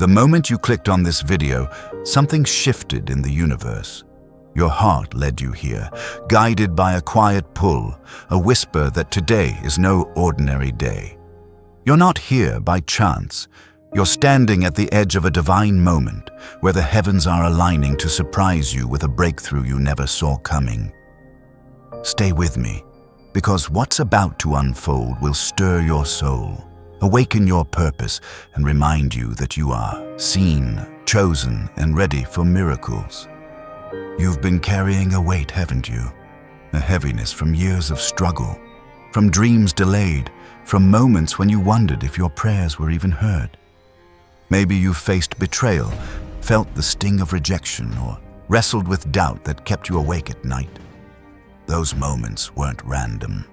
The moment you clicked on this video, something shifted in the universe. Your heart led you here, guided by a quiet pull, a whisper that today is no ordinary day. You're not here by chance. You're standing at the edge of a divine moment where the heavens are aligning to surprise you with a breakthrough you never saw coming. Stay with me, because what's about to unfold will stir your soul, awaken your purpose, and remind you that you are seen, chosen, and ready for miracles. You've been carrying a weight, haven't you? A heaviness from years of struggle, from dreams delayed, from moments when you wondered if your prayers were even heard. Maybe you've faced betrayal, felt the sting of rejection, or wrestled with doubt that kept you awake at night. Those moments weren't random.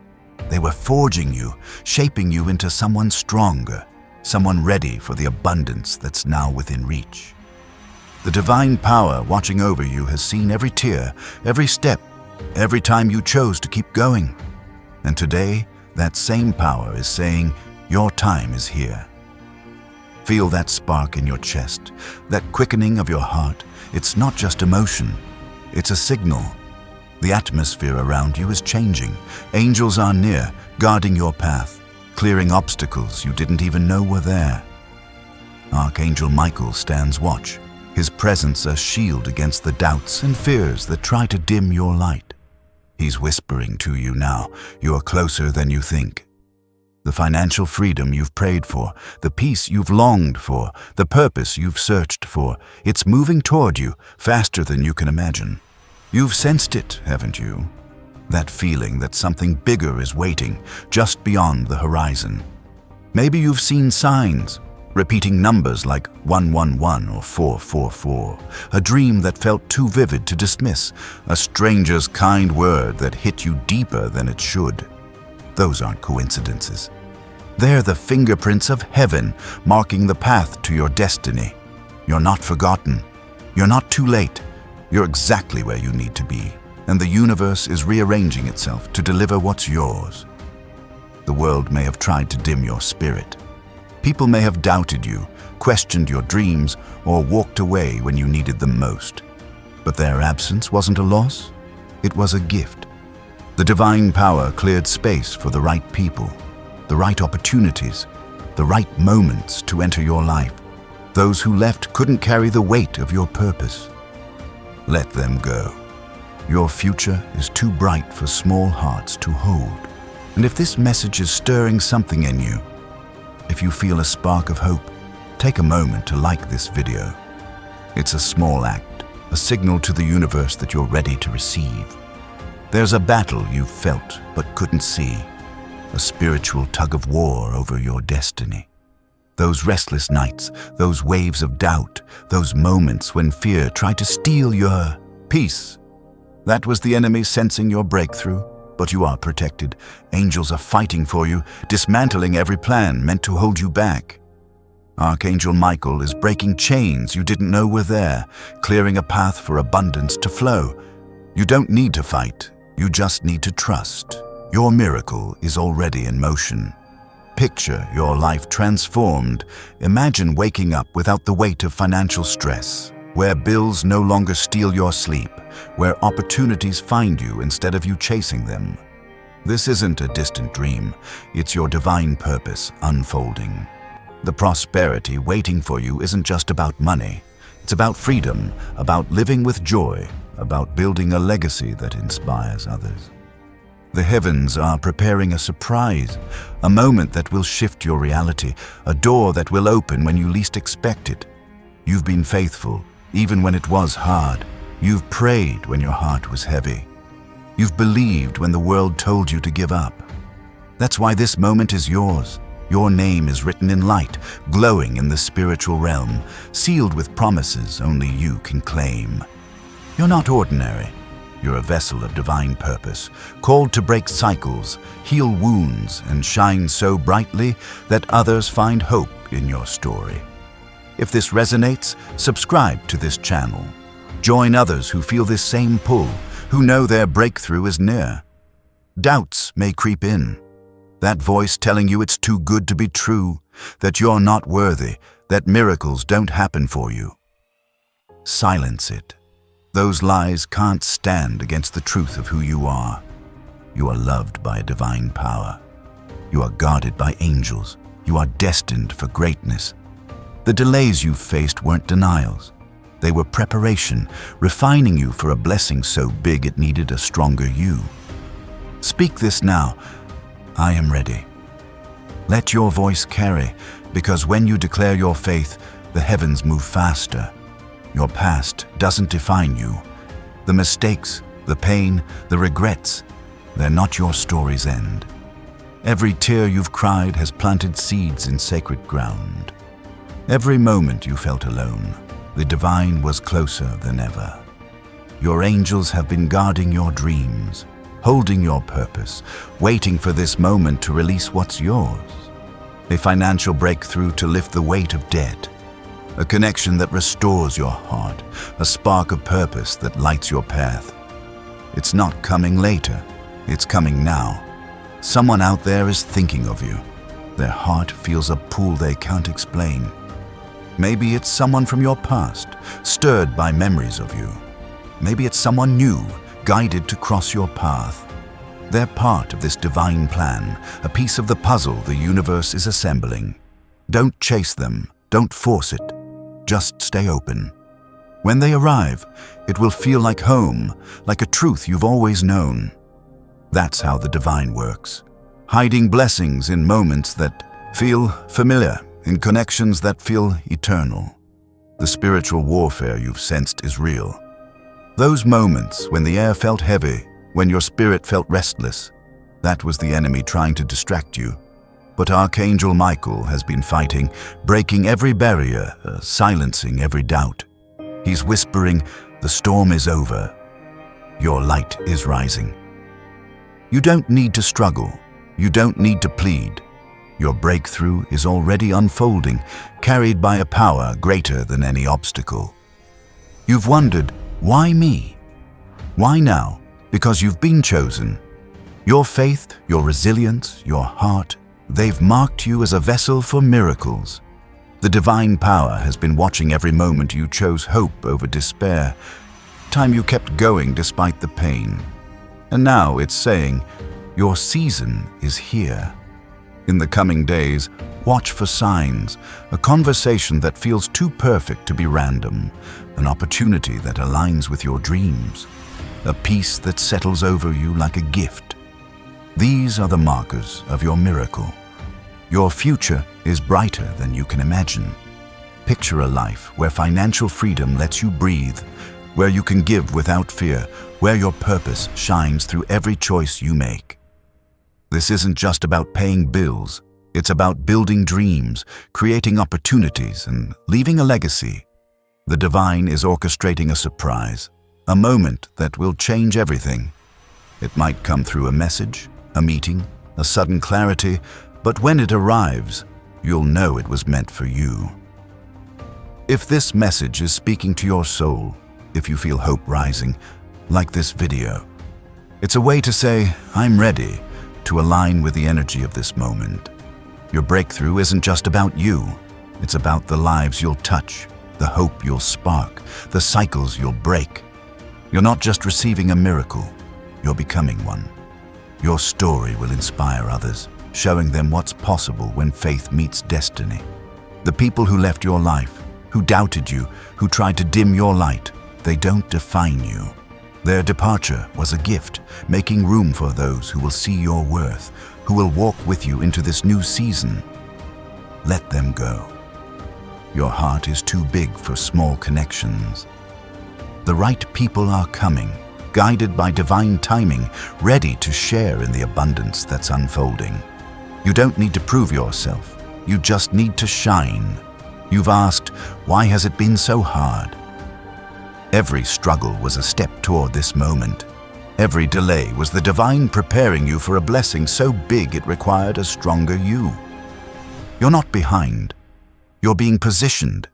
They were forging you, shaping you into someone stronger, someone ready for the abundance that's now within reach. The divine power watching over you has seen every tear, every step, every time you chose to keep going. And today, that same power is saying, your time is here. Feel that spark in your chest, that quickening of your heart. It's not just emotion, it's a signal. The atmosphere around you is changing. Angels are near, guarding your path, clearing obstacles you didn't even know were there. Archangel Michael stands watch, his presence a shield against the doubts and fears that try to dim your light. He's whispering to you now, you're closer than you think. The financial freedom you've prayed for, the peace you've longed for, the purpose you've searched for, it's moving toward you faster than you can imagine. You've sensed it, haven't you? That feeling that something bigger is waiting just beyond the horizon. Maybe you've seen signs, repeating numbers like 111 or 444, a dream that felt too vivid to dismiss, a stranger's kind word that hit you deeper than it should. Those aren't coincidences. They're the fingerprints of heaven marking the path to your destiny. You're not forgotten. You're not too late. You're exactly where you need to be, and the universe is rearranging itself to deliver what's yours. The world may have tried to dim your spirit. People may have doubted you, questioned your dreams, or walked away when you needed them most. But their absence wasn't a loss, it was a gift. The divine power cleared space for the right people, the right opportunities, the right moments to enter your life. Those who left couldn't carry the weight of your purpose. Let them go. Your future is too bright for small hearts to hold. And if this message is stirring something in you, if you feel a spark of hope, take a moment to like this video. It's a small act, a signal to the universe that you're ready to receive. There's a battle you've felt but couldn't see, a spiritual tug of war over your destiny. Those restless nights, those waves of doubt, those moments when fear tried to steal your peace. That was the enemy sensing your breakthrough, but you are protected. Angels are fighting for you, dismantling every plan meant to hold you back. Archangel Michael is breaking chains you didn't know were there, clearing a path for abundance to flow. You don't need to fight, you just need to trust. Your miracle is already in motion. Picture your life transformed. Imagine waking up without the weight of financial stress, where bills no longer steal your sleep, where opportunities find you instead of you chasing them. This isn't a distant dream, it's your divine purpose unfolding. The prosperity waiting for you isn't just about money. It's about freedom, about living with joy, about building a legacy that inspires others. The heavens are preparing a surprise, a moment that will shift your reality, a door that will open when you least expect it. You've been faithful, even when it was hard. You've prayed when your heart was heavy. You've believed when the world told you to give up. That's why this moment is yours. Your name is written in light, glowing in the spiritual realm, sealed with promises only you can claim. You're not ordinary. You're a vessel of divine purpose, called to break cycles, heal wounds, and shine so brightly that others find hope in your story. If this resonates, subscribe to this channel. Join others who feel this same pull, who know their breakthrough is near. Doubts may creep in. That voice telling you it's too good to be true, that you're not worthy, that miracles don't happen for you. Silence it. Those lies can't stand against the truth of who you are. You are loved by a divine power. You are guarded by angels. You are destined for greatness. The delays you faced weren't denials. They were preparation, refining you for a blessing so big it needed a stronger you. Speak this now. I am ready. Let your voice carry, because when you declare your faith, the heavens move faster. Your past doesn't define you. The mistakes, the pain, the regrets, they're not your story's end. Every tear you've cried has planted seeds in sacred ground. Every moment you felt alone, the divine was closer than ever. Your angels have been guarding your dreams, holding your purpose, waiting for this moment to release what's yours. A financial breakthrough to lift the weight of debt. A connection that restores your heart, a spark of purpose that lights your path. It's not coming later, it's coming now. Someone out there is thinking of you. Their heart feels a pull they can't explain. Maybe it's someone from your past, stirred by memories of you. Maybe it's someone new, guided to cross your path. They're part of this divine plan, a piece of the puzzle the universe is assembling. Don't chase them, don't force it. Just stay open. When they arrive, it will feel like home, like a truth you've always known. That's how the divine works, hiding blessings in moments that feel familiar, in connections that feel eternal. The spiritual warfare you've sensed is real. Those moments when the air felt heavy, when your spirit felt restless, that was the enemy trying to distract you. But Archangel Michael has been fighting, breaking every barrier, silencing every doubt. He's whispering, the storm is over. Your light is rising. You don't need to struggle. You don't need to plead. Your breakthrough is already unfolding, carried by a power greater than any obstacle. You've wondered, why me? Why now? Because you've been chosen. Your faith, your resilience, your heart, they've marked you as a vessel for miracles. The divine power has been watching every moment you chose hope over despair, time you kept going despite the pain. And now it's saying, your season is here. In the coming days, watch for signs, a conversation that feels too perfect to be random, an opportunity that aligns with your dreams, a peace that settles over you like a gift. These are the markers of your miracle. Your future is brighter than you can imagine. Picture a life where financial freedom lets you breathe, where you can give without fear, where your purpose shines through every choice you make. This isn't just about paying bills. It's about building dreams, creating opportunities, and leaving a legacy. The divine is orchestrating a surprise, a moment that will change everything. It might come through a message, a meeting, a sudden clarity, but when it arrives, you'll know it was meant for you. If this message is speaking to your soul, if you feel hope rising, like this video, it's a way to say, I'm ready, to align with the energy of this moment. Your breakthrough isn't just about you. It's about the lives you'll touch, the hope you'll spark, the cycles you'll break. You're not just receiving a miracle, you're becoming one. Your story will inspire others, showing them what's possible when faith meets destiny. The people who left your life, who doubted you, who tried to dim your light, they don't define you. Their departure was a gift, making room for those who will see your worth, who will walk with you into this new season. Let them go. Your heart is too big for small connections. The right people are coming, guided by divine timing, ready to share in the abundance that's unfolding. You don't need to prove yourself. You just need to shine. You've asked, why has it been so hard? Every struggle was a step toward this moment. Every delay was the divine preparing you for a blessing so big it required a stronger you. You're not behind. You're being positioned.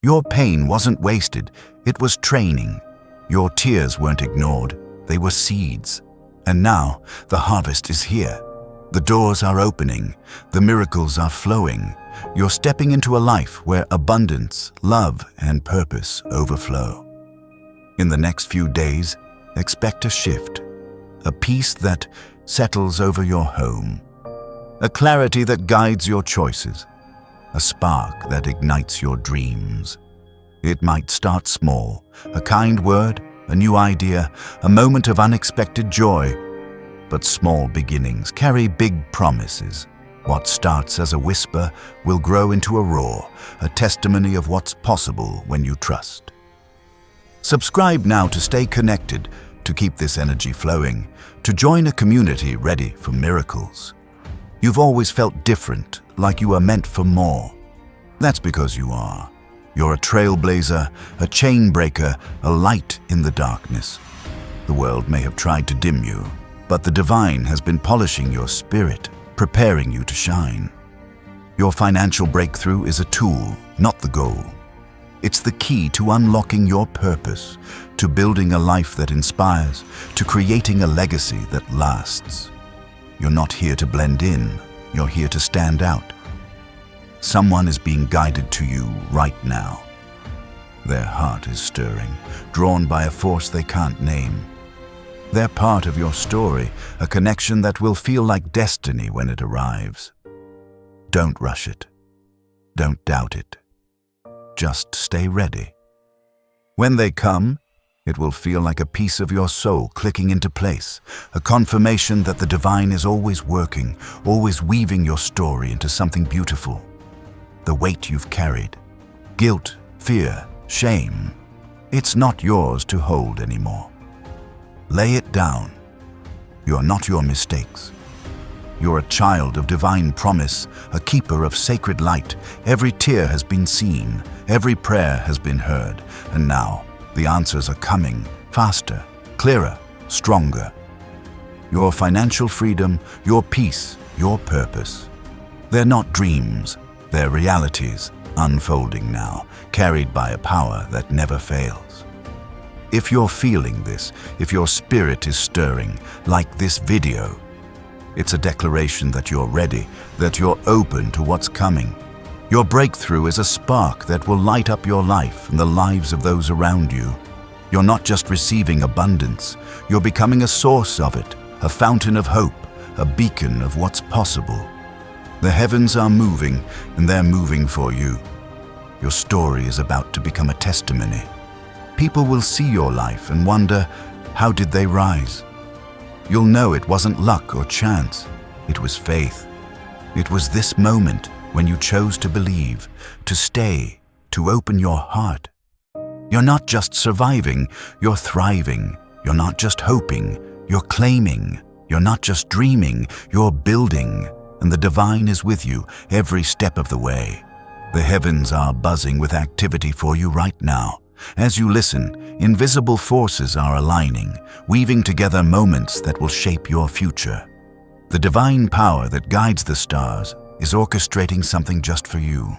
Your pain wasn't wasted. It was training. Your tears weren't ignored. They were seeds. And now the harvest is here. The doors are opening, the miracles are flowing. You're stepping into a life where abundance, love, and purpose overflow. In the next few days, expect a shift, a peace that settles over your home, a clarity that guides your choices, a spark that ignites your dreams. It might start small, a kind word, a new idea, a moment of unexpected joy. But small beginnings carry big promises. What starts as a whisper will grow into a roar, a testimony of what's possible when you trust. Subscribe now to stay connected, to keep this energy flowing, to join a community ready for miracles. You've always felt different, like you are meant for more. That's because you are. You're a trailblazer, a chain breaker, a light in the darkness. The world may have tried to dim you, but the divine has been polishing your spirit, preparing you to shine. Your financial breakthrough is a tool, not the goal. It's the key to unlocking your purpose, to building a life that inspires, to creating a legacy that lasts. You're not here to blend in, you're here to stand out. Someone is being guided to you right now. Their heart is stirring, drawn by a force they can't name. They're part of your story, a connection that will feel like destiny when it arrives. Don't rush it. Don't doubt it. Just stay ready. When they come, it will feel like a piece of your soul clicking into place, a confirmation that the divine is always working, always weaving your story into something beautiful. The weight you've carried, guilt, fear, shame, it's not yours to hold anymore. Lay it down. You're not your mistakes. You're a child of divine promise, a keeper of sacred light. Every tear has been seen, every prayer has been heard, and now the answers are coming, faster, clearer, stronger. Your financial freedom, your peace, your purpose. They're not dreams, they're realities, unfolding now, carried by a power that never fails. If you're feeling this, if your spirit is stirring, like this video, it's a declaration that you're ready, that you're open to what's coming. Your breakthrough is a spark that will light up your life and the lives of those around you. You're not just receiving abundance, you're becoming a source of it, a fountain of hope, a beacon of what's possible. The heavens are moving, and they're moving for you. Your story is about to become a testimony. People will see your life and wonder, how did they rise? You'll know it wasn't luck or chance. It was faith. It was this moment when you chose to believe, to stay, to open your heart. You're not just surviving, you're thriving. You're not just hoping, you're claiming. You're not just dreaming, you're building. And the divine is with you every step of the way. The heavens are buzzing with activity for you right now. As you listen, invisible forces are aligning, weaving together moments that will shape your future. The divine power that guides the stars is orchestrating something just for you,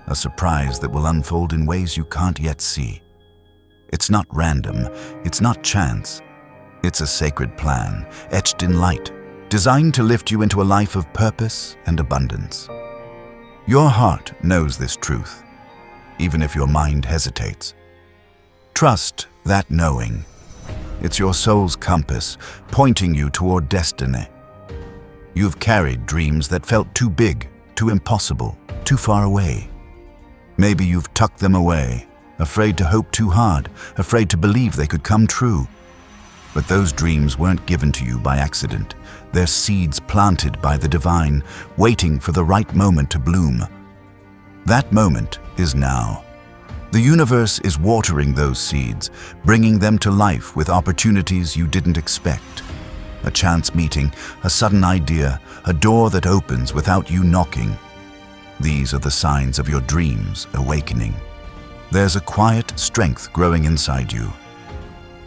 a surprise that will unfold in ways you can't yet see. It's not random, it's not chance. It's a sacred plan, etched in light, designed to lift you into a life of purpose and abundance. Your heart knows this truth, even if your mind hesitates. Trust that knowing. It's your soul's compass, pointing you toward destiny. You've carried dreams that felt too big, too impossible, too far away. Maybe you've tucked them away, afraid to hope too hard, afraid to believe they could come true. But those dreams weren't given to you by accident. They're seeds planted by the divine, waiting for the right moment to bloom. That moment is now. The universe is watering those seeds, bringing them to life with opportunities you didn't expect. A chance meeting, a sudden idea, a door that opens without you knocking. These are the signs of your dreams awakening. There's a quiet strength growing inside you.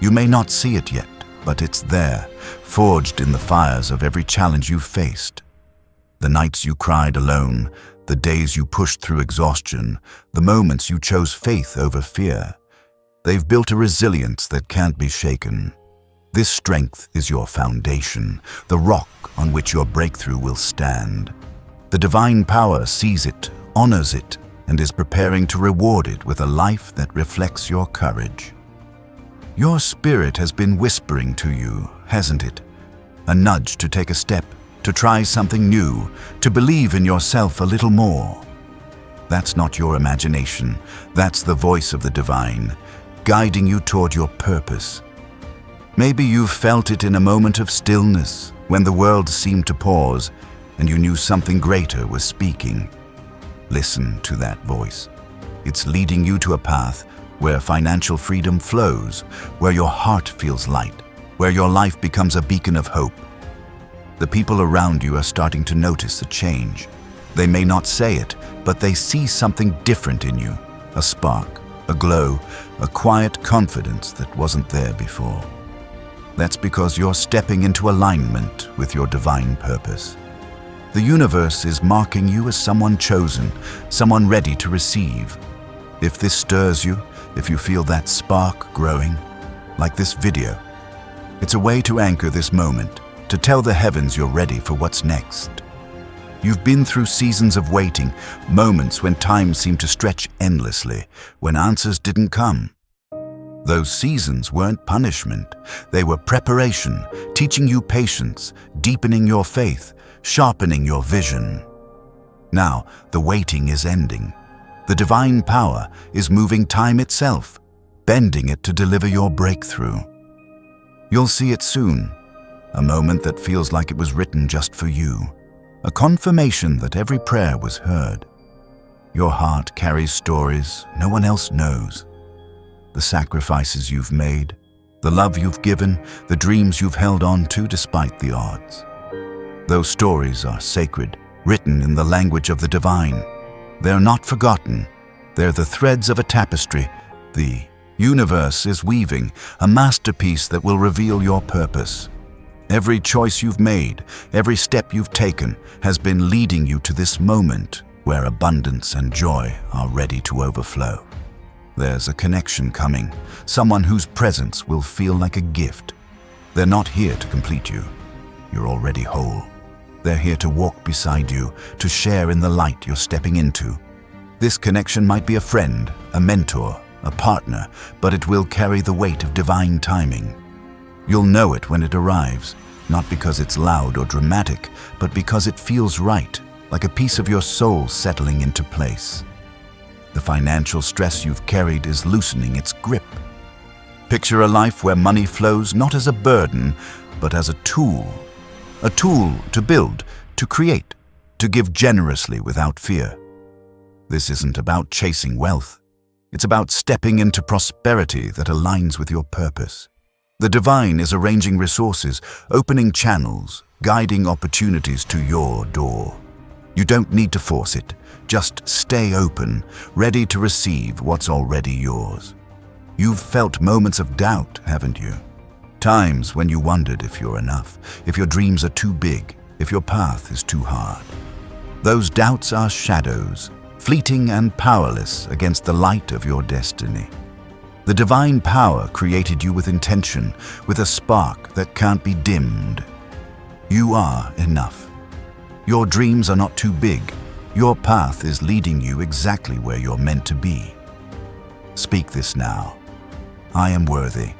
You may not see it yet, but it's there, forged in the fires of every challenge you've faced. The nights you cried alone, the days you pushed through exhaustion, the moments you chose faith over fear. They've built a resilience that can't be shaken. This strength is your foundation, the rock on which your breakthrough will stand. The divine power sees it, honors it, and is preparing to reward it with a life that reflects your courage. Your spirit has been whispering to you, hasn't it? A nudge to take a step, to try something new, to believe in yourself a little more. That's not your imagination. That's the voice of the divine, guiding you toward your purpose. Maybe you've felt it in a moment of stillness, when the world seemed to pause and you knew something greater was speaking. Listen to that voice. It's leading you to a path where financial freedom flows, where your heart feels light, where your life becomes a beacon of hope. The people around you are starting to notice a change. They may not say it, but they see something different in you, a spark, a glow, a quiet confidence that wasn't there before. That's because you're stepping into alignment with your divine purpose. The universe is marking you as someone chosen, someone ready to receive. If this stirs you, if you feel that spark growing, like this video, it's a way to anchor this moment, to tell the heavens you're ready for what's next. You've been through seasons of waiting, moments when time seemed to stretch endlessly, when answers didn't come. Those seasons weren't punishment. They were preparation, teaching you patience, deepening your faith, sharpening your vision. Now, the waiting is ending. The divine power is moving time itself, bending it to deliver your breakthrough. You'll see it soon, a moment that feels like it was written just for you, a confirmation that every prayer was heard. Your heart carries stories no one else knows. The sacrifices you've made, the love you've given, the dreams you've held on to despite the odds. Those stories are sacred, written in the language of the divine. They're not forgotten. They're the threads of a tapestry. The universe is weaving a masterpiece that will reveal your purpose. Every choice you've made, every step you've taken has been leading you to this moment where abundance and joy are ready to overflow. There's a connection coming, someone whose presence will feel like a gift. They're not here to complete you. You're already whole. They're here to walk beside you, to share in the light you're stepping into. This connection might be a friend, a mentor, a partner, but it will carry the weight of divine timing. You'll know it when it arrives, not because it's loud or dramatic, but because it feels right, like a piece of your soul settling into place. The financial stress you've carried is loosening its grip. Picture a life where money flows not as a burden, but as a tool to build, to create, to give generously without fear. This isn't about chasing wealth. It's about stepping into prosperity that aligns with your purpose. The divine is arranging resources, opening channels, guiding opportunities to your door. You don't need to force it. Just stay open, ready to receive what's already yours. You've felt moments of doubt, haven't you? Times when you wondered if you're enough, if your dreams are too big, if your path is too hard. Those doubts are shadows, fleeting and powerless against the light of your destiny. The divine power created you with intention, with a spark that can't be dimmed. You are enough. Your dreams are not too big. Your path is leading you exactly where you're meant to be. Speak this now. I am worthy.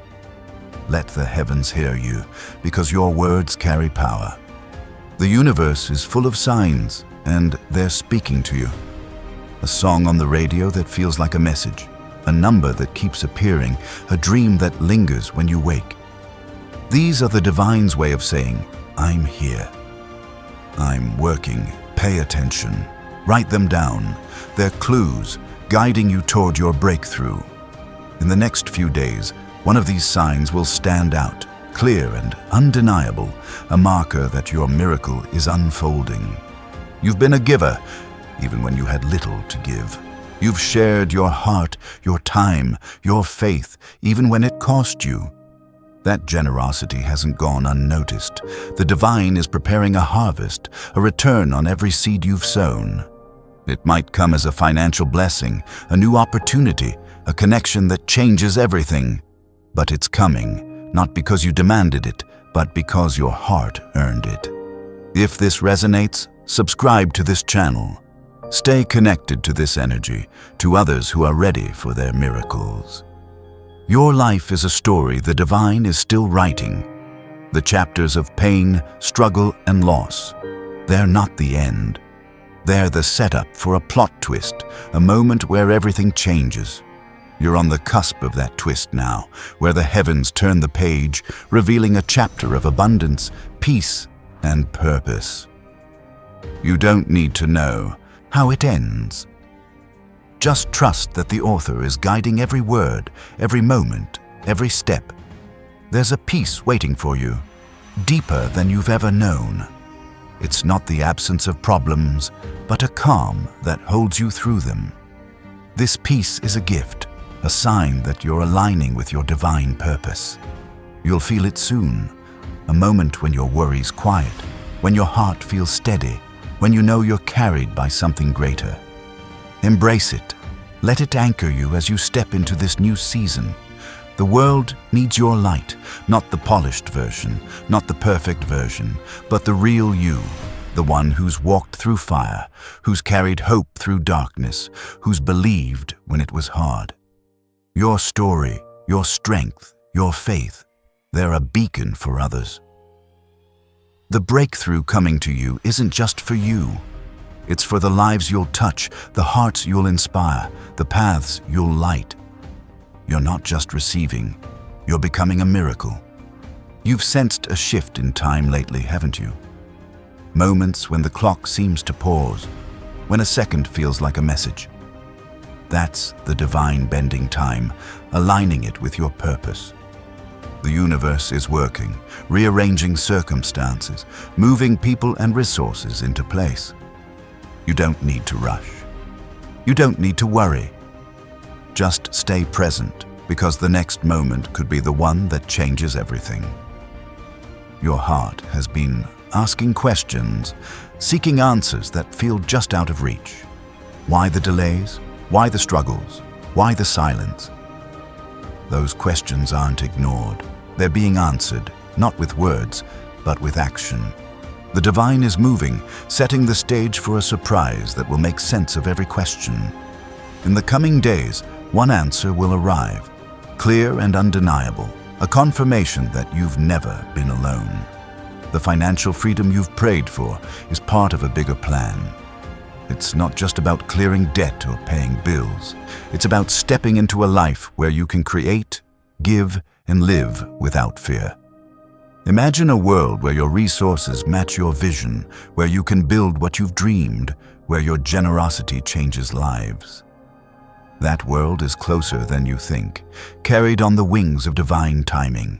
Let the heavens hear you, because your words carry power. The universe is full of signs, and they're speaking to you. A song on the radio that feels like a message, a number that keeps appearing, a dream that lingers when you wake. These are the divine's way of saying, I'm here. I'm working. Pay attention. Write them down. They're clues guiding you toward your breakthrough. In the next few days, one of these signs will stand out, clear and undeniable, a marker that your miracle is unfolding. You've been a giver, even when you had little to give. You've shared your heart, your time, your faith, even when it cost you. That generosity hasn't gone unnoticed. The divine is preparing a harvest, a return on every seed you've sown. It might come as a financial blessing, a new opportunity, a connection that changes everything. But it's coming, not because you demanded it, but because your heart earned it. If this resonates, subscribe to this channel. Stay connected to this energy, to others who are ready for their miracles. Your life is a story the divine is still writing. The chapters of pain, struggle, and loss. They're not the end. They're the setup for a plot twist, a moment where everything changes. You're on the cusp of that twist now, where the heavens turn the page, revealing a chapter of abundance, peace, and purpose. You don't need to know how it ends. Just trust that the author is guiding every word, every moment, every step. There's a peace waiting for you, deeper than you've ever known. It's not the absence of problems, but a calm that holds you through them. This peace is a gift, a sign that you're aligning with your divine purpose. You'll feel it soon, a moment when your worries quiet, when your heart feels steady, when you know you're carried by something greater. Embrace it. Let it anchor you as you step into this new season. The world needs your light, not the polished version, not the perfect version, but the real you, the one who's walked through fire, who's carried hope through darkness, who's believed when it was hard. Your story, your strength, your faith, they're a beacon for others. The breakthrough coming to you isn't just for you. It's for the lives you'll touch, the hearts you'll inspire, the paths you'll light. You're not just receiving, you're becoming a miracle. You've sensed a shift in time lately, haven't you? Moments when the clock seems to pause, when a second feels like a message. That's the divine bending time, aligning it with your purpose. The universe is working, rearranging circumstances, moving people and resources into place. You don't need to rush. You don't need to worry. Just stay present, because the next moment could be the one that changes everything. Your heart has been asking questions, seeking answers that feel just out of reach. Why the delays? Why the struggles? Why the silence? Those questions aren't ignored. They're being answered, not with words, but with action. The divine is moving, setting the stage for a surprise that will make sense of every question. In the coming days, one answer will arrive, clear and undeniable, a confirmation that you've never been alone. The financial freedom you've prayed for is part of a bigger plan. It's not just about clearing debt or paying bills. It's about stepping into a life where you can create, give, and live without fear. Imagine a world where your resources match your vision, where you can build what you've dreamed, where your generosity changes lives. That world is closer than you think, carried on the wings of divine timing.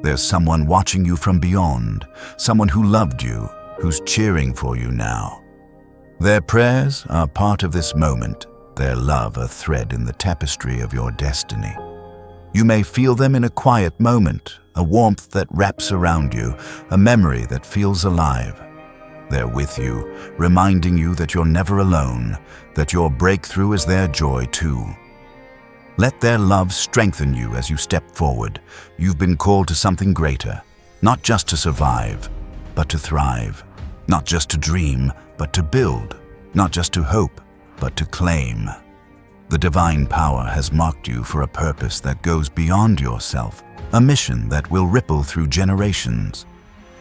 There's someone watching you from beyond, someone who loved you, who's cheering for you now. Their prayers are part of this moment, their love a thread in the tapestry of your destiny. You may feel them in a quiet moment, a warmth that wraps around you, a memory that feels alive. They're with you, reminding you that you're never alone, that your breakthrough is their joy too. Let their love strengthen you as you step forward. You've been called to something greater, not just to survive, but to thrive. Not just to dream, but to build. Not just to hope, but to claim. The divine power has marked you for a purpose that goes beyond yourself, a mission that will ripple through generations.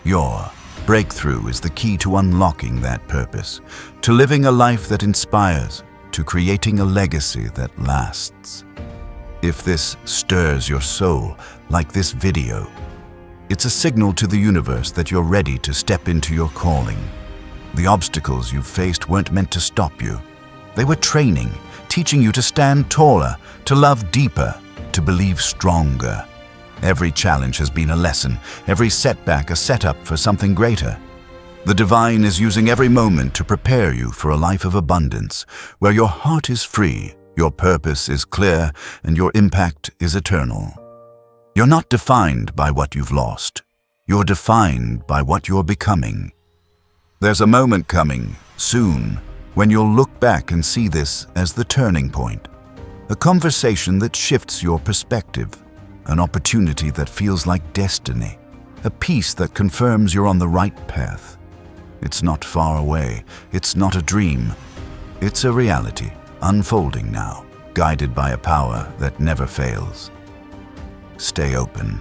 Your breakthrough is the key to unlocking that purpose, to living a life that inspires, to creating a legacy that lasts. If this stirs your soul, like this video, it's a signal to the universe that you're ready to step into your calling. The obstacles you've faced weren't meant to stop you. They were training, teaching you to stand taller, to love deeper, to believe stronger. Every challenge has been a lesson, every setback a setup for something greater. The divine is using every moment to prepare you for a life of abundance, where your heart is free, your purpose is clear, and your impact is eternal. You're not defined by what you've lost. You're defined by what you're becoming. There's a moment coming, soon, when you'll look back and see this as the turning point. A conversation that shifts your perspective. an opportunity that feels like destiny, a peace that confirms you're on the right path. It's not far away, it's not a dream, it's a reality, unfolding now, guided by a power that never fails. Stay open.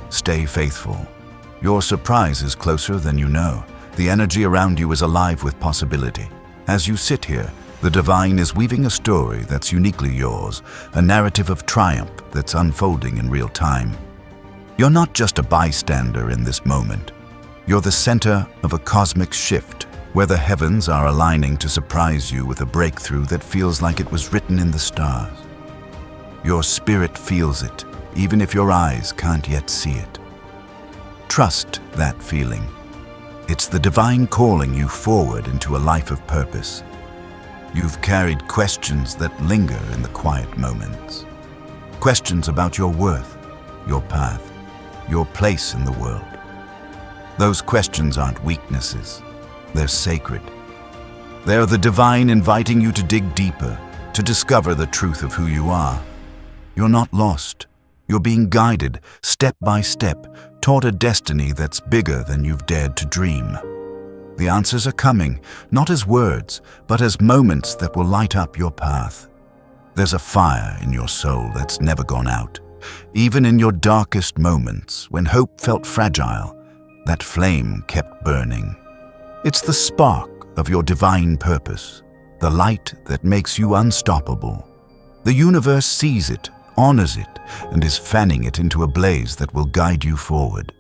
Stay faithful. Your surprise is closer than you know. The energy around you is alive with possibility. As you sit here, the divine is weaving a story that's uniquely yours, a narrative of triumph that's unfolding in real time. You're not just a bystander in this moment. You're the center of a cosmic shift, where the heavens are aligning to surprise you with a breakthrough that feels like it was written in the stars. Your spirit feels it, even if your eyes can't yet see it. Trust that feeling. It's the divine calling you forward into a life of purpose. You've carried questions that linger in the quiet moments. Questions about your worth, your path, your place in the world. Those questions aren't weaknesses. They're sacred. They're the divine inviting you to dig deeper, to discover the truth of who you are. You're not lost. You're being guided, step by step, toward a destiny that's bigger than you've dared to dream. The answers are coming, not as words, but as moments that will light up your path. There's a fire in your soul that's never gone out. Even in your darkest moments, when hope felt fragile, that flame kept burning. It's the spark of your divine purpose, the light that makes you unstoppable. The universe sees it, honors it, and is fanning it into a blaze that will guide you forward.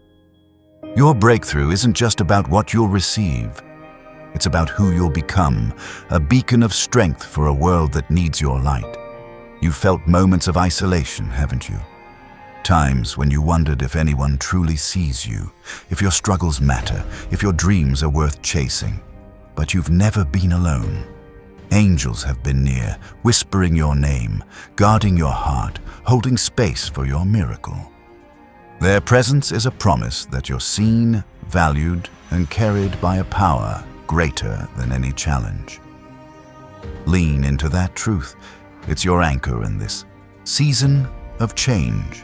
Your breakthrough isn't just about what you'll receive. It's about who you'll become, a beacon of strength for a world that needs your light. You've felt moments of isolation, haven't you? Times when you wondered if anyone truly sees you, if your struggles matter, if your dreams are worth chasing. But you've never been alone. Angels have been near, whispering your name, guarding your heart, holding space for your miracle. Their presence is a promise that you're seen, valued, and carried by a power greater than any challenge. Lean into that truth. It's your anchor in this season of change.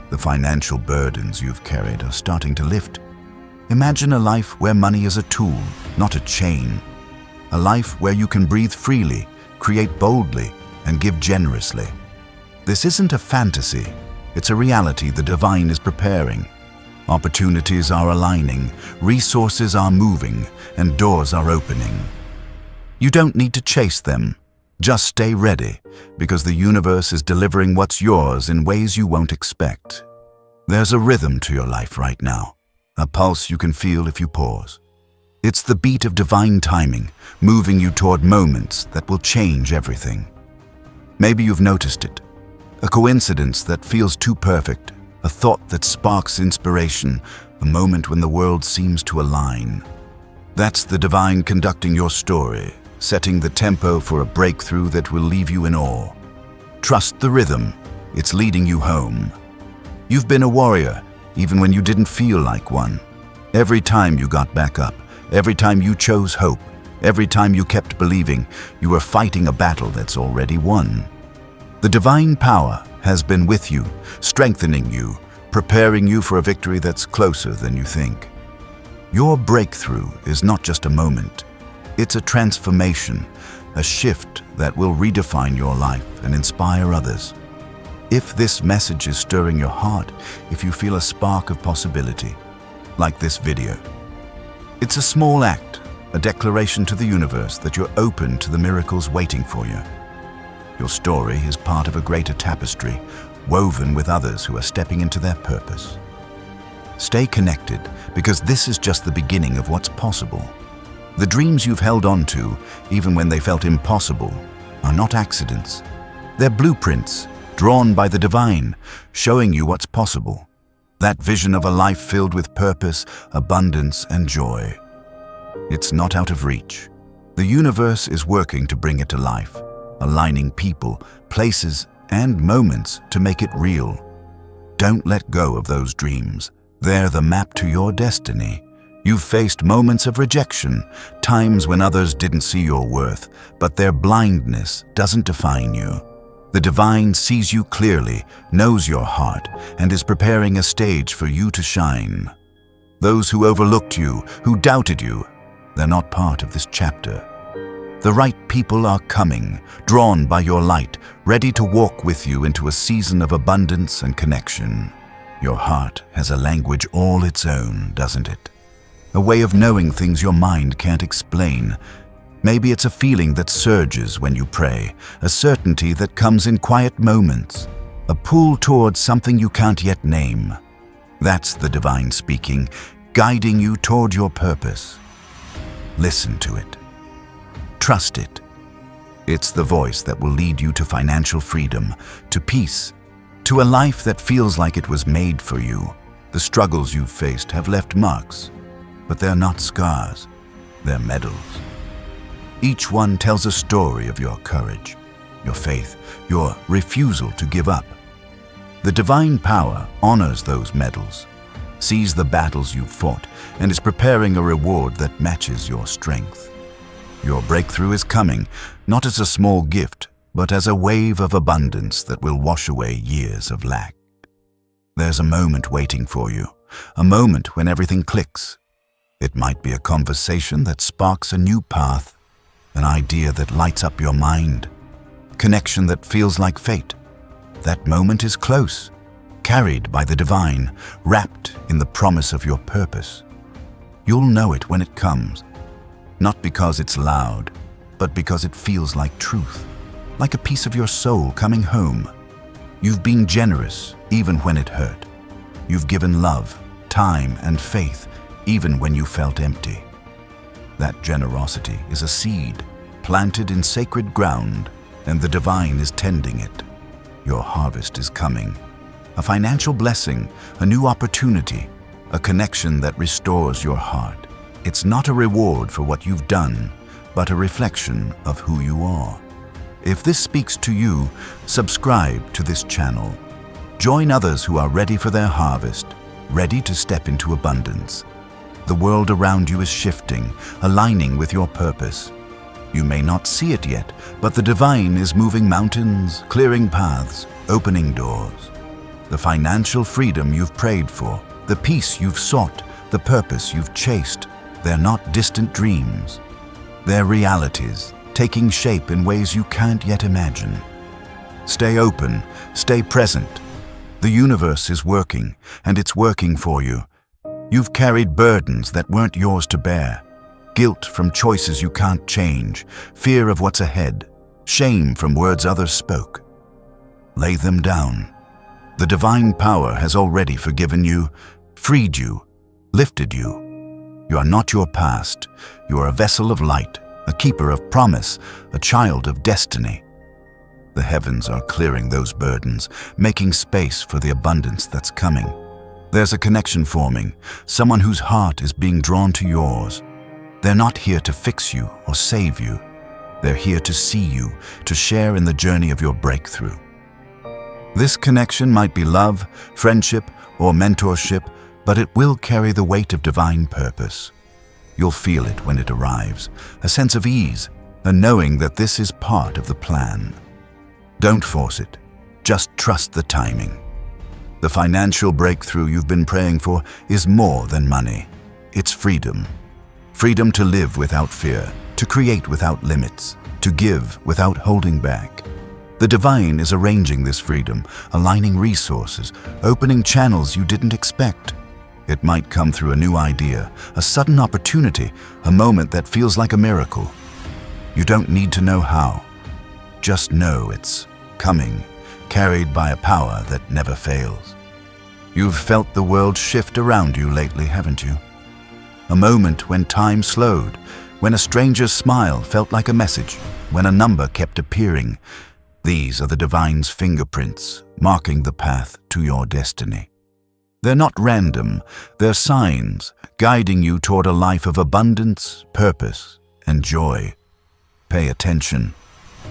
The financial burdens you've carried are starting to lift. Imagine a life where money is a tool, not a chain. A life where you can breathe freely, create boldly, and give generously. This isn't a fantasy. It's a reality the divine is preparing. Opportunities are aligning, resources are moving, and doors are opening. You don't need to chase them. Just stay ready, because the universe is delivering what's yours in ways you won't expect. There's a rhythm to your life right now, a pulse you can feel if you pause. It's the beat of divine timing, moving you toward moments that will change everything. Maybe you've noticed it. A coincidence that feels too perfect, a thought that sparks inspiration, a moment when the world seems to align. That's the divine conducting your story, setting the tempo for a breakthrough that will leave you in awe. Trust the rhythm. It's leading you home. You've been a warrior, even when you didn't feel like one. Every time you got back up, every time you chose hope, every time you kept believing, you were fighting a battle that's already won. The divine power has been with you, strengthening you, preparing you for a victory that's closer than you think. Your breakthrough is not just a moment. It's a transformation, a shift that will redefine your life and inspire others. If this message is stirring your heart, if you feel a spark of possibility, like this video, it's a small act, a declaration to the universe that you're open to the miracles waiting for you. Your story is part of a greater tapestry, woven with others who are stepping into their purpose. Stay connected, because this is just the beginning of what's possible. The dreams you've held on to, even when they felt impossible, are not accidents. They're blueprints, drawn by the divine, showing you what's possible. That vision of a life filled with purpose, abundance, and joy. It's not out of reach. The universe is working to bring it to life, aligning people, places, and moments to make it real. Don't let go of those dreams. They're the map to your destiny. You've faced moments of rejection, times when others didn't see your worth, but their blindness doesn't define you. The divine sees you clearly, knows your heart, and is preparing a stage for you to shine. Those who overlooked you, who doubted you, they're not part of this chapter. The right people are coming, drawn by your light, ready to walk with you into a season of abundance and connection. Your heart has a language all its own, doesn't it? A way of knowing things your mind can't explain. Maybe it's a feeling that surges when you pray, a certainty that comes in quiet moments, a pull towards something you can't yet name. That's the divine speaking, guiding you toward your purpose. Listen to it. Trust it. It's the voice that will lead you to financial freedom, to peace, to a life that feels like it was made for you. The struggles you've faced have left marks, but they're not scars, they're medals. Each one tells a story of your courage, your faith, your refusal to give up. The divine power honors those medals, sees the battles you've fought, and is preparing a reward that matches your strength. Your breakthrough is coming, not as a small gift, but as a wave of abundance that will wash away years of lack. There's a moment waiting for you, a moment when everything clicks. It might be a conversation that sparks a new path, an idea that lights up your mind, connection that feels like fate. That moment is close, carried by the divine, wrapped in the promise of your purpose. You'll know it when it comes, not because it's loud, but because it feels like truth, like a piece of your soul coming home. You've been generous even when it hurt. You've given love, time, and faith even when you felt empty. That generosity is a seed planted in sacred ground, and the divine is tending it. Your harvest is coming. A financial blessing, a new opportunity, a connection that restores your heart. It's not a reward for what you've done, but a reflection of who you are. If this speaks to you, subscribe to this channel. Join others who are ready for their harvest, ready to step into abundance. The world around you is shifting, aligning with your purpose. You may not see it yet, but the divine is moving mountains, clearing paths, opening doors. The financial freedom you've prayed for, the peace you've sought, the purpose you've chased, they're not distant dreams. They're realities, taking shape in ways you can't yet imagine. Stay open, stay present. The universe is working, and it's working for you. You've carried burdens that weren't yours to bear. Guilt from choices you can't change, fear of what's ahead, shame from words others spoke. Lay them down. The divine power has already forgiven you, freed you, lifted you. You are not your past. You are a vessel of light, a keeper of promise, a child of destiny. The heavens are clearing those burdens, making space for the abundance that's coming. There's a connection forming, someone whose heart is being drawn to yours. They're not here to fix you or save you. They're here to see you, to share in the journey of your breakthrough. This connection might be love, friendship, or mentorship, but it will carry the weight of divine purpose. You'll feel it when it arrives, a sense of ease, a knowing that this is part of the plan. Don't force it, just trust the timing. The financial breakthrough you've been praying for is more than money. It's freedom. Freedom to live without fear, to create without limits, to give without holding back. The divine is arranging this freedom, aligning resources, opening channels you didn't expect. It might come through a new idea, a sudden opportunity, a moment that feels like a miracle. You don't need to know how. Just know it's coming, carried by a power that never fails. You've felt the world shift around you lately, haven't you? A moment when time slowed, when a stranger's smile felt like a message, when a number kept appearing. These are the divine's fingerprints, marking the path to your destiny. They're not random, they're signs, guiding you toward a life of abundance, purpose, and joy. Pay attention.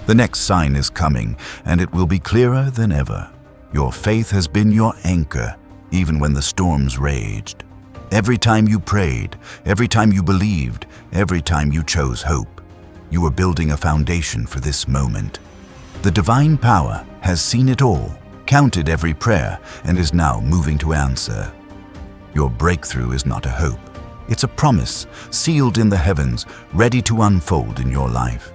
The next sign is coming, and it will be clearer than ever. Your faith has been your anchor, even when the storms raged. Every time you prayed, every time you believed, every time you chose hope, you were building a foundation for this moment. The divine power has seen it all, counted every prayer, and is now moving to answer. Your breakthrough is not a hope. It's a promise, sealed in the heavens, ready to unfold in your life.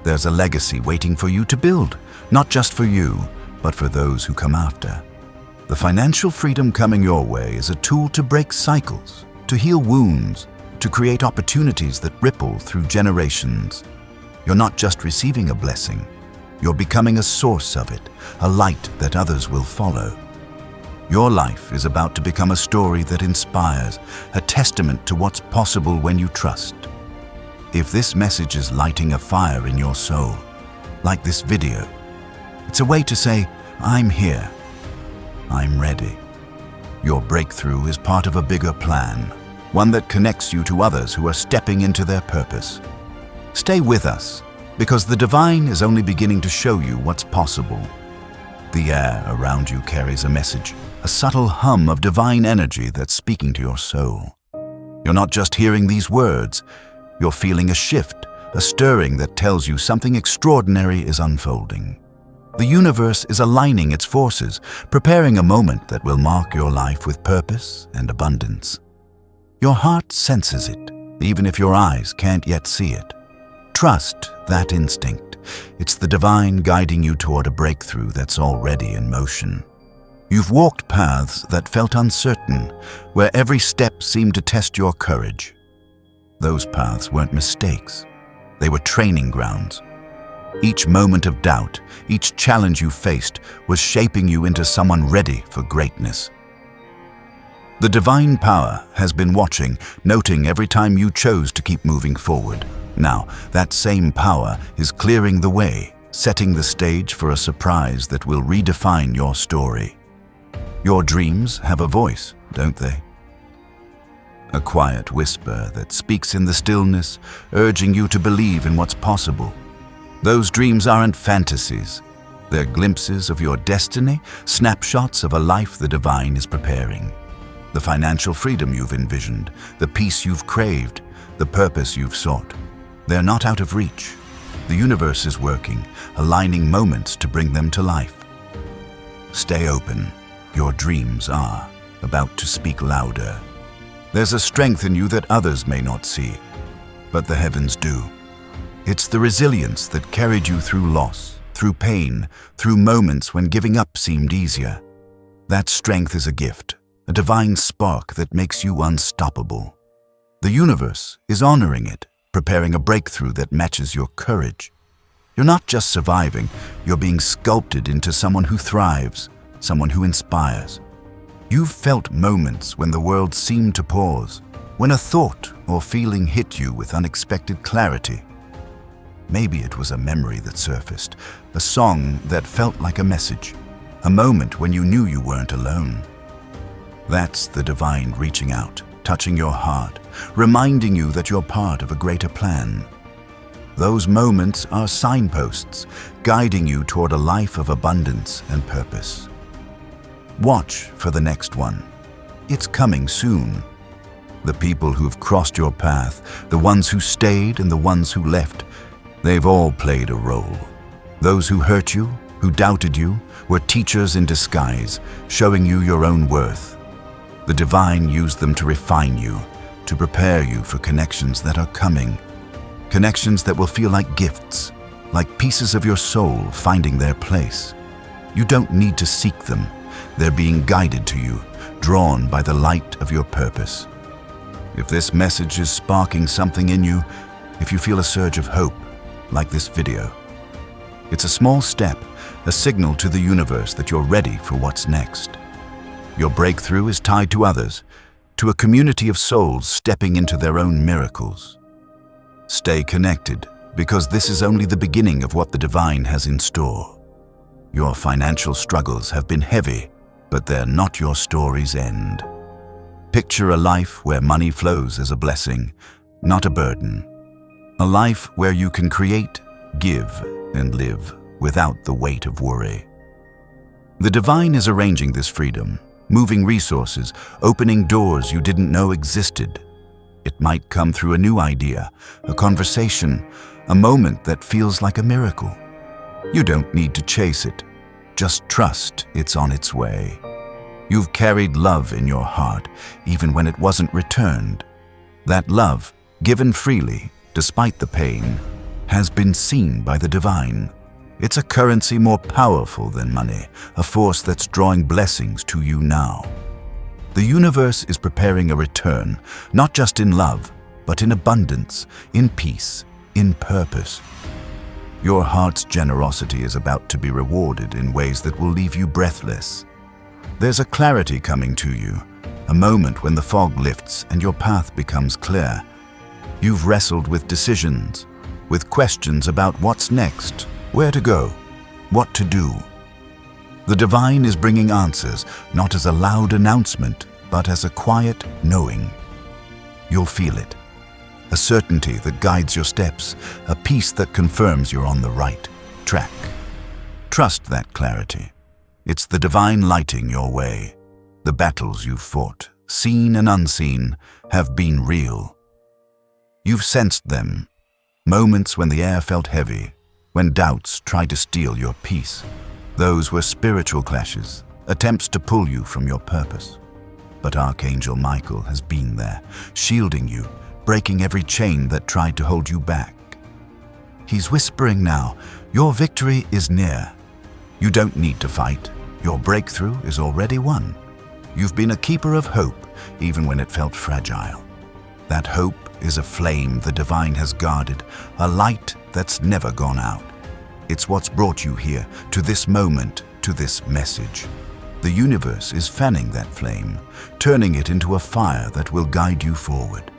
There's a legacy waiting for you to build, not just for you, but for those who come after. The financial freedom coming your way is a tool to break cycles, to heal wounds, to create opportunities that ripple through generations. You're not just receiving a blessing, you're becoming a source of it, a light that others will follow. Your life is about to become a story that inspires, a testament to what's possible when you trust. If this message is lighting a fire in your soul, like this video, it's a way to say, I'm here, I'm ready. Your breakthrough is part of a bigger plan, one that connects you to others who are stepping into their purpose. Stay with us, because the divine is only beginning to show you what's possible. The air around you carries a message, a subtle hum of divine energy that's speaking to your soul. You're not just hearing these words, you're feeling a shift, a stirring that tells you something extraordinary is unfolding. The universe is aligning its forces, preparing a moment that will mark your life with purpose and abundance. Your heart senses it, even if your eyes can't yet see it. Trust that instinct. It's the divine guiding you toward a breakthrough that's already in motion. You've walked paths that felt uncertain, where every step seemed to test your courage. Those paths weren't mistakes. They were training grounds. Each moment of doubt, each challenge you faced, was shaping you into someone ready for greatness. The divine power has been watching, noting every time you chose to keep moving forward. Now, that same power is clearing the way, setting the stage for a surprise that will redefine your story. Your dreams have a voice, don't they? A quiet whisper that speaks in the stillness, urging you to believe in what's possible. Those dreams aren't fantasies. They're glimpses of your destiny, snapshots of a life the divine is preparing. The financial freedom you've envisioned, the peace you've craved, the purpose you've sought. They're not out of reach. The universe is working, aligning moments to bring them to life. Stay open. Your dreams are about to speak louder. There's a strength in you that others may not see, but the heavens do. It's the resilience that carried you through loss, through pain, through moments when giving up seemed easier. That strength is a gift, a divine spark that makes you unstoppable. The universe is honoring it, preparing a breakthrough that matches your courage. You're not just surviving, you're being sculpted into someone who thrives, someone who inspires. You've felt moments when the world seemed to pause, when a thought or feeling hit you with unexpected clarity. Maybe it was a memory that surfaced, a song that felt like a message, a moment when you knew you weren't alone. That's the divine reaching out, touching your heart, reminding you that you're part of a greater plan. Those moments are signposts, guiding you toward a life of abundance and purpose. Watch for the next one. It's coming soon. The people who've crossed your path, the ones who stayed and the ones who left, they've all played a role. Those who hurt you, who doubted you, were teachers in disguise, showing you your own worth. The divine used them to refine you, to prepare you for connections that are coming. Connections that will feel like gifts, like pieces of your soul finding their place. You don't need to seek them. They're being guided to you, drawn by the light of your purpose. If this message is sparking something in you, if you feel a surge of hope, like this video, it's a small step, a signal to the universe that you're ready for what's next. Your breakthrough is tied to others, to a community of souls stepping into their own miracles. Stay connected, because this is only the beginning of what the divine has in store. Your financial struggles have been heavy, but they're not your story's end. Picture a life where money flows as a blessing, not a burden. A life where you can create, give, and live without the weight of worry. The divine is arranging this freedom, moving resources, opening doors you didn't know existed. It might come through a new idea, a conversation, a moment that feels like a miracle. You don't need to chase it. Just trust it's on its way. You've carried love in your heart, even when it wasn't returned. That love, given freely, despite the pain, has been seen by the divine. It's a currency more powerful than money, a force that's drawing blessings to you now. The universe is preparing a return, not just in love, but in abundance, in peace, in purpose. Your heart's generosity is about to be rewarded in ways that will leave you breathless. There's a clarity coming to you, a moment when the fog lifts and your path becomes clear. You've wrestled with decisions, with questions about what's next, where to go, what to do. The divine is bringing answers, not as a loud announcement, but as a quiet knowing. You'll feel it. A certainty that guides your steps, a peace that confirms you're on the right track. Trust that clarity. It's the divine lighting your way. The battles you've fought, seen and unseen, have been real. You've sensed them. Moments when the air felt heavy, when doubts tried to steal your peace. Those were spiritual clashes, attempts to pull you from your purpose. But Archangel Michael has been there, shielding you, breaking every chain that tried to hold you back. He's whispering now, your victory is near. You don't need to fight. Your breakthrough is already won. You've been a keeper of hope, even when it felt fragile. That hope is a flame the divine has guarded, a light that's never gone out. It's what's brought you here, to this moment, to this message. The universe is fanning that flame, turning it into a fire that will guide you forward.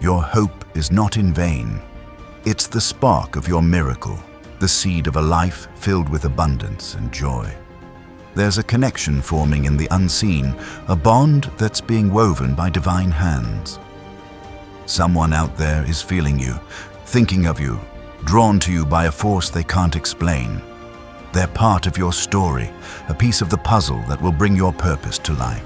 Your hope is not in vain. It's the spark of your miracle, the seed of a life filled with abundance and joy. There's a connection forming in the unseen, a bond that's being woven by divine hands. Someone out there is feeling you, thinking of you, drawn to you by a force they can't explain. They're part of your story, a piece of the puzzle that will bring your purpose to life.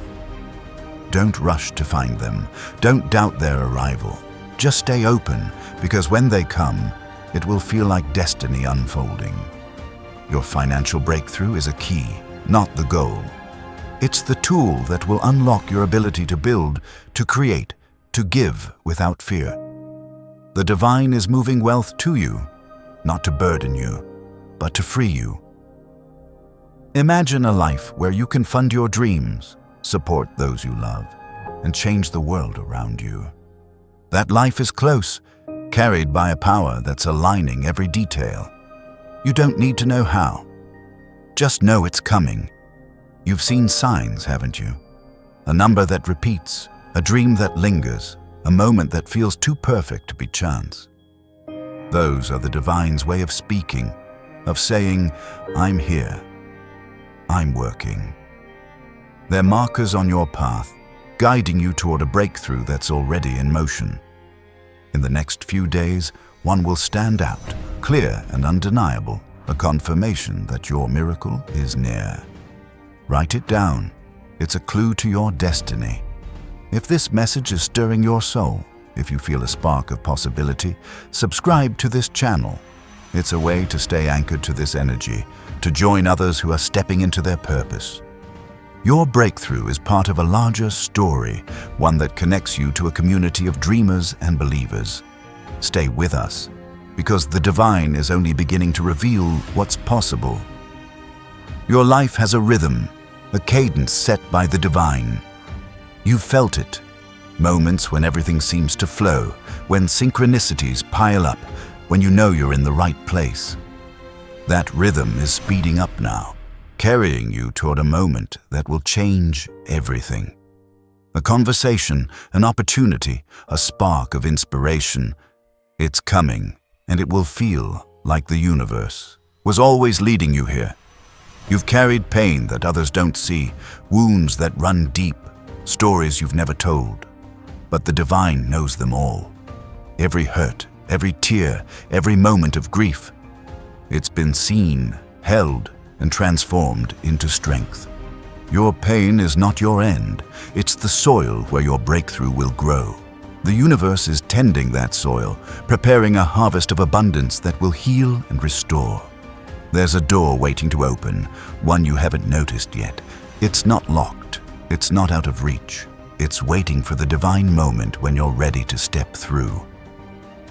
Don't rush to find them. Don't doubt their arrival. Just stay open, because when they come, it will feel like destiny unfolding. Your financial breakthrough is a key, not the goal. It's the tool that will unlock your ability to build, to create, to give without fear. The divine is moving wealth to you, not to burden you, but to free you. Imagine a life where you can fund your dreams, support those you love, and change the world around you. That life is close, carried by a power that's aligning every detail. You don't need to know how. Just know it's coming. You've seen signs, haven't you? A number that repeats, a dream that lingers, a moment that feels too perfect to be chance. Those are the divine's way of speaking, of saying, I'm here. I'm working. They're markers on your path, guiding you toward a breakthrough that's already in motion. In the next few days, one will stand out, clear and undeniable, a confirmation that your miracle is near. Write it down. It's a clue to your destiny. If this message is stirring your soul, if you feel a spark of possibility, subscribe to this channel. It's a way to stay anchored to this energy, to join others who are stepping into their purpose. Your breakthrough is part of a larger story, one that connects you to a community of dreamers and believers. Stay with us, because the divine is only beginning to reveal what's possible. Your life has a rhythm, a cadence set by the divine. You've felt it. Moments when everything seems to flow, when synchronicities pile up, when you know you're in the right place. That rhythm is speeding up now, carrying you toward a moment that will change everything. A conversation, an opportunity, a spark of inspiration. It's coming, and it will feel like the universe was always leading you here. You've carried pain that others don't see, wounds that run deep, stories you've never told. But the divine knows them all. Every hurt, every tear, every moment of grief. It's been seen, held, and transformed into strength. Your pain is not your end. It's the soil where your breakthrough will grow. The universe is tending that soil, preparing a harvest of abundance that will heal and restore. There's a door waiting to open, one you haven't noticed yet. It's not locked. It's not out of reach. It's waiting for the divine moment when you're ready to step through.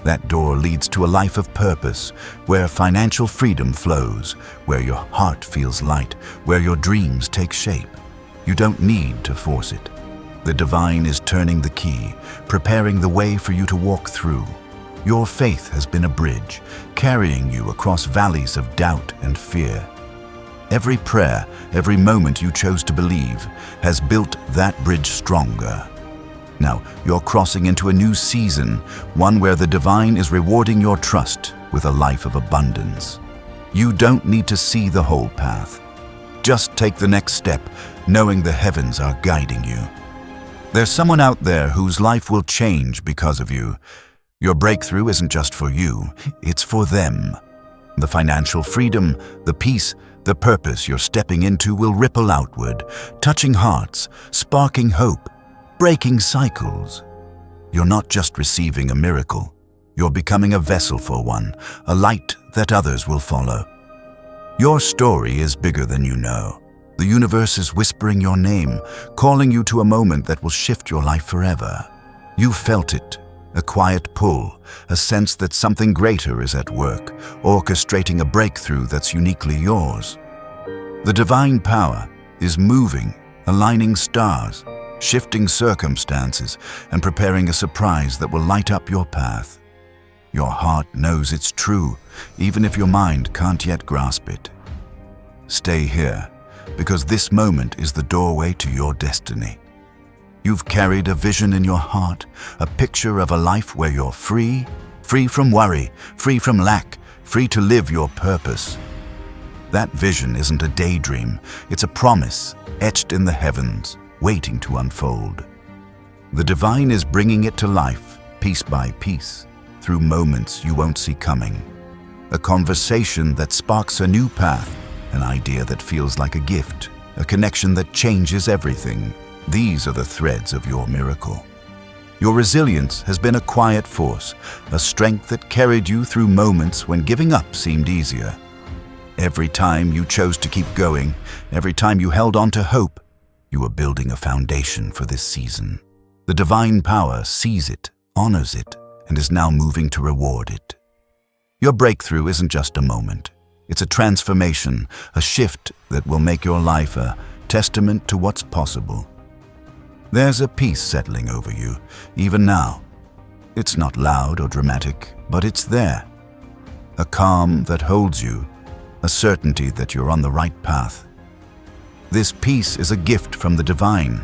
That door leads to a life of purpose, where financial freedom flows, where your heart feels light, where your dreams take shape. You don't need to force it. The divine is turning the key, preparing the way for you to walk through. Your faith has been a bridge, carrying you across valleys of doubt and fear. Every prayer, every moment you chose to believe, has built that bridge stronger. Now, you're crossing into a new season, one where the divine is rewarding your trust with a life of abundance. You don't need to see the whole path. Just take the next step, knowing the heavens are guiding you. There's someone out there whose life will change because of you. Your breakthrough isn't just for you, it's for them. The financial freedom, the peace, the purpose you're stepping into will ripple outward, touching hearts, sparking hope, breaking cycles. You're not just receiving a miracle, you're becoming a vessel for one, a light that others will follow. Your story is bigger than you know. The universe is whispering your name, calling you to a moment that will shift your life forever. You felt it. A quiet pull, a sense that something greater is at work, orchestrating a breakthrough that's uniquely yours. The divine power is moving, aligning stars, shifting circumstances, and preparing a surprise that will light up your path. Your heart knows it's true, even if your mind can't yet grasp it. Stay here, because this moment is the doorway to your destiny. You've carried a vision in your heart, a picture of a life where you're free from worry, free from lack, free to live your purpose. That vision isn't a daydream, it's a promise etched in the heavens, waiting to unfold. The divine is bringing it to life, piece by piece, through moments you won't see coming. A conversation that sparks a new path, an idea that feels like a gift, a connection that changes everything. These are the threads of your miracle. Your resilience has been a quiet force, a strength that carried you through moments when giving up seemed easier. Every time you chose to keep going, every time you held on to hope, you were building a foundation for this season. The divine power sees it, honors it, and is now moving to reward it. Your breakthrough isn't just a moment. It's a transformation, a shift that will make your life a testament to what's possible. There's a peace settling over you, even now. It's not loud or dramatic, but it's there. A calm that holds you, a certainty that you're on the right path. This peace is a gift from the divine,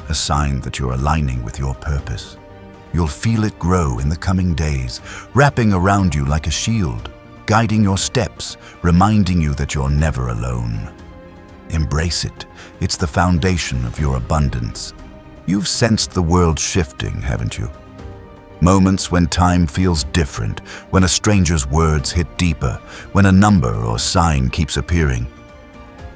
a sign that you're aligning with your purpose. You'll feel it grow in the coming days, wrapping around you like a shield, guiding your steps, reminding you that you're never alone. Embrace it. It's the foundation of your abundance. You've sensed the world shifting, haven't you? Moments when time feels different, when a stranger's words hit deeper, when a number or sign keeps appearing.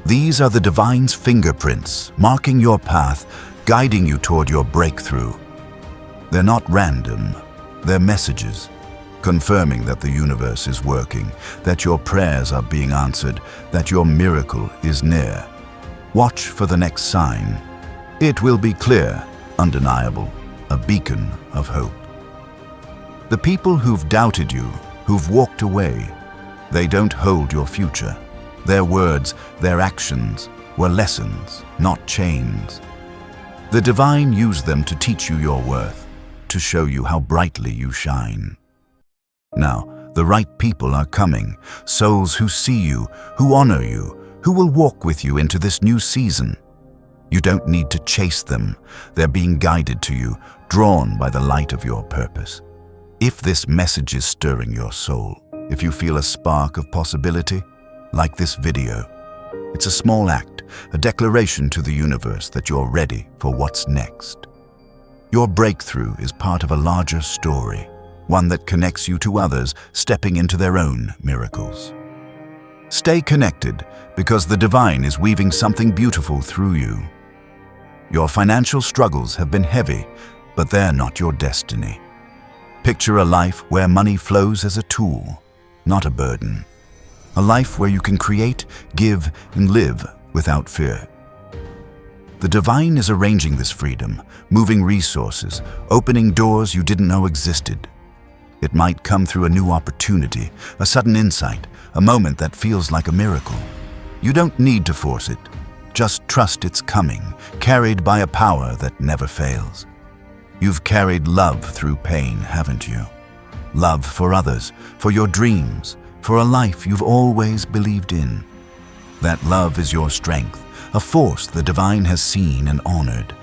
These are the divine's fingerprints, marking your path, guiding you toward your breakthrough. They're not random, they're messages, confirming that the universe is working, that your prayers are being answered, that your miracle is near. Watch for the next sign. It will be clear, undeniable, a beacon of hope. The people who've doubted you, who've walked away, they don't hold your future. Their words, their actions were lessons, not chains. The divine used them to teach you your worth, to show you how brightly you shine. Now, the right people are coming, souls who see you, who honor you, who will walk with you into this new season. You don't need to chase them. They're being guided to you, drawn by the light of your purpose. If this message is stirring your soul, if you feel a spark of possibility, like this video, it's a small act, a declaration to the universe that you're ready for what's next. Your breakthrough is part of a larger story, one that connects you to others stepping into their own miracles. Stay connected, because the divine is weaving something beautiful through you. Your financial struggles have been heavy, but they're not your destiny. Picture a life where money flows as a tool, not a burden. a life where you can create, give, and live without fear. The divine is arranging this freedom, moving resources, opening doors you didn't know existed. It might come through a new opportunity, a sudden insight, a moment that feels like a miracle. You don't need to force it. Just trust it's coming, carried by a power that never fails. You've carried love through pain, haven't you? Love for others, for your dreams, for a life you've always believed in. That love is your strength, a force the divine has seen and honored.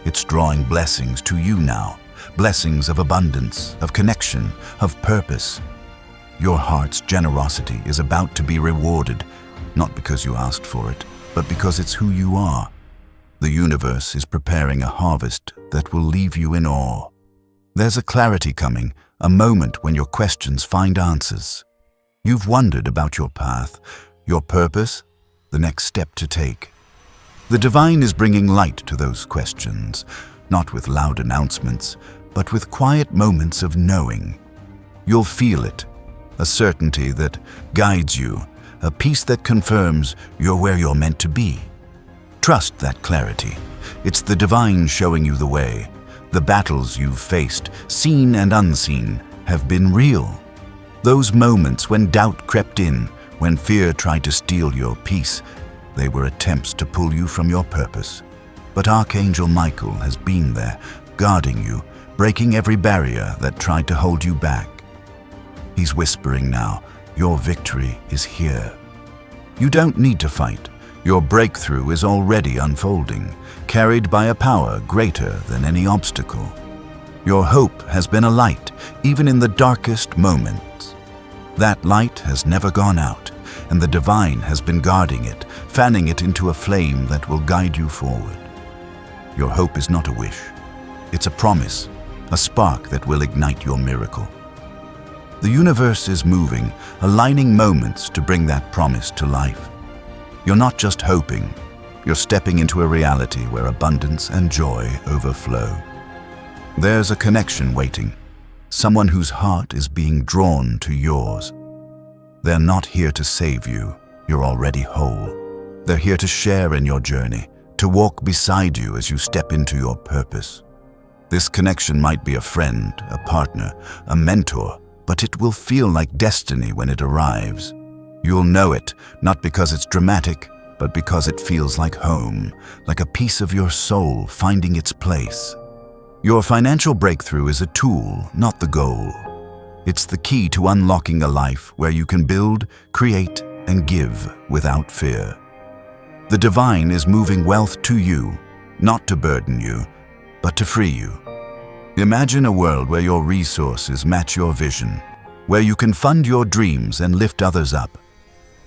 It's drawing blessings to you now, blessings of abundance, of connection, of purpose. Your heart's generosity is about to be rewarded, not because you asked for it, but because it's who you are. The universe is preparing a harvest that will leave you in awe. There's a clarity coming, a moment when your questions find answers. You've wondered about your path, your purpose, the next step to take. The divine is bringing light to those questions, not with loud announcements, but with quiet moments of knowing. You'll feel it, a certainty that guides you, a peace that confirms you're where you're meant to be. Trust that clarity. It's the divine showing you the way. The battles you've faced, seen and unseen, have been real. Those moments when doubt crept in, when fear tried to steal your peace, they were attempts to pull you from your purpose. But Archangel Michael has been there, guarding you, breaking every barrier that tried to hold you back. He's whispering now, your victory is here. You don't need to fight. Your breakthrough is already unfolding, carried by a power greater than any obstacle. Your hope has been a light, even in the darkest moments. That light has never gone out, and the divine has been guarding it, fanning it into a flame that will guide you forward. Your hope is not a wish. It's a promise, a spark that will ignite your miracle. The universe is moving, aligning moments to bring that promise to life. You're not just hoping, you're stepping into a reality where abundance and joy overflow. There's a connection waiting, someone whose heart is being drawn to yours. They're not here to save you, you're already whole. They're here to share in your journey, to walk beside you as you step into your purpose. This connection might be a friend, a partner, a mentor, but it will feel like destiny when it arrives. You'll know it, not because it's dramatic, but because it feels like home, like a piece of your soul finding its place. Your financial breakthrough is a tool, not the goal. It's the key to unlocking a life where you can build, create, and give without fear. The divine is moving wealth to you, not to burden you, but to free you. Imagine a world where your resources match your vision, where you can fund your dreams and lift others up.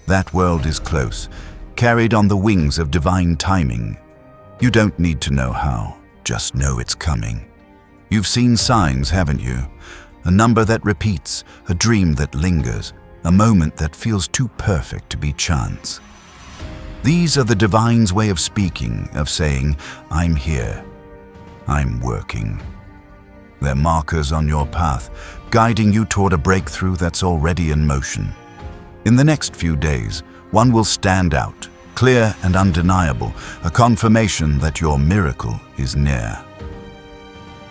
That world is close, carried on the wings of divine timing. You don't need to know how, just know it's coming. You've seen signs, haven't you? A number that repeats, a dream that lingers, a moment that feels too perfect to be chance. These are the divine's way of speaking, of saying, I'm here, I'm working. They're markers on your path, guiding you toward a breakthrough that's already in motion. In the next few days, one will stand out, clear and undeniable, a confirmation that your miracle is near.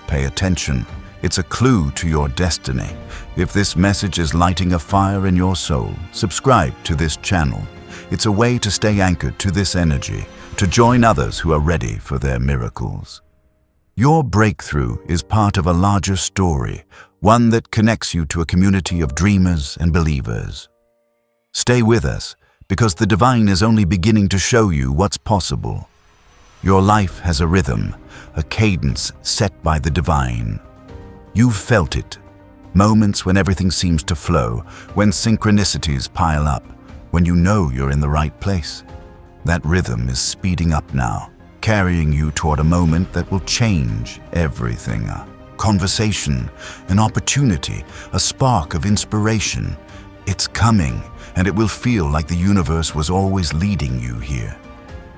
Pay attention. It's a clue to your destiny. If this message is lighting a fire in your soul, subscribe to this channel. It's a way to stay anchored to this energy, to join others who are ready for their miracles. Your breakthrough is part of a larger story, one that connects you to a community of dreamers and believers. Stay with us, because the divine is only beginning to show you what's possible. Your life has a rhythm, a cadence set by the divine. You've felt it, moments when everything seems to flow, when synchronicities pile up, when you know you're in the right place. That rhythm is speeding up now, carrying you toward a moment that will change everything. A conversation, an opportunity, a spark of inspiration. It's coming, and it will feel like the universe was always leading you here.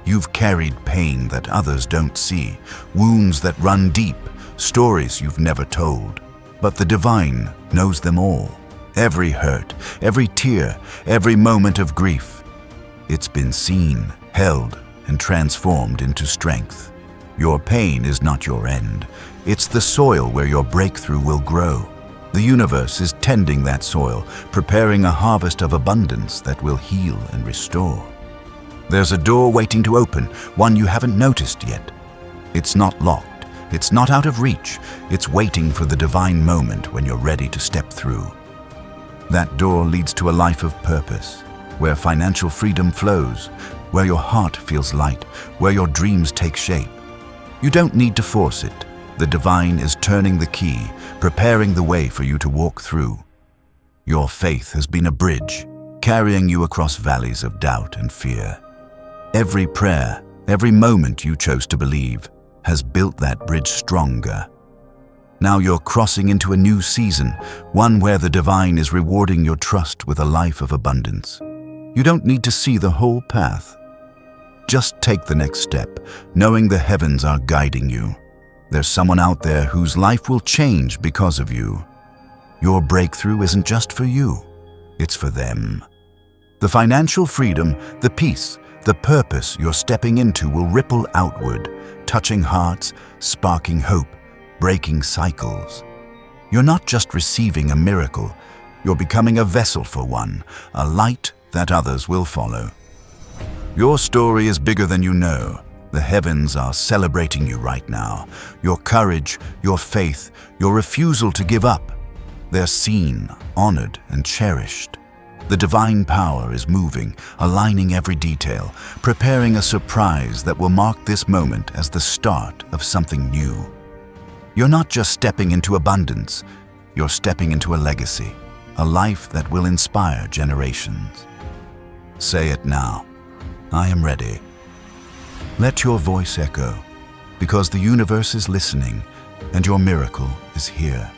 You've carried pain that others don't see, wounds that run deep, stories you've never told. But the divine knows them all. Every hurt, every tear, every moment of grief. It's been seen, held, and transformed into strength. Your pain is not your end. It's the soil where your breakthrough will grow. The universe is tending that soil, preparing a harvest of abundance that will heal and restore. There's a door waiting to open, one you haven't noticed yet. It's not locked, it's not out of reach, it's waiting for the divine moment when you're ready to step through. That door leads to a life of purpose, where financial freedom flows, where your heart feels light, where your dreams take shape. You don't need to force it. The divine is turning the key, preparing the way for you to walk through. Your faith has been a bridge, carrying you across valleys of doubt and fear. Every prayer, every moment you chose to believe, has built that bridge stronger. Now you're crossing into a new season, one where the divine is rewarding your trust with a life of abundance. You don't need to see the whole path. Just take the next step, knowing the heavens are guiding you. There's someone out there whose life will change because of you. Your breakthrough isn't just for you, it's for them. The financial freedom, the peace, the purpose you're stepping into will ripple outward, touching hearts, sparking hope, breaking cycles. You're not just receiving a miracle, you're becoming a vessel for one, a light that others will follow. Your story is bigger than you know. The heavens are celebrating you right now. Your courage, your faith, your refusal to give up. They're seen, honored, and cherished. The divine power is moving, aligning every detail, preparing a surprise that will mark this moment as the start of something new. You're not just stepping into abundance, you're stepping into a legacy, a life that will inspire generations. Say it now. I am ready. Let your voice echo, because the universe is listening and your miracle is here.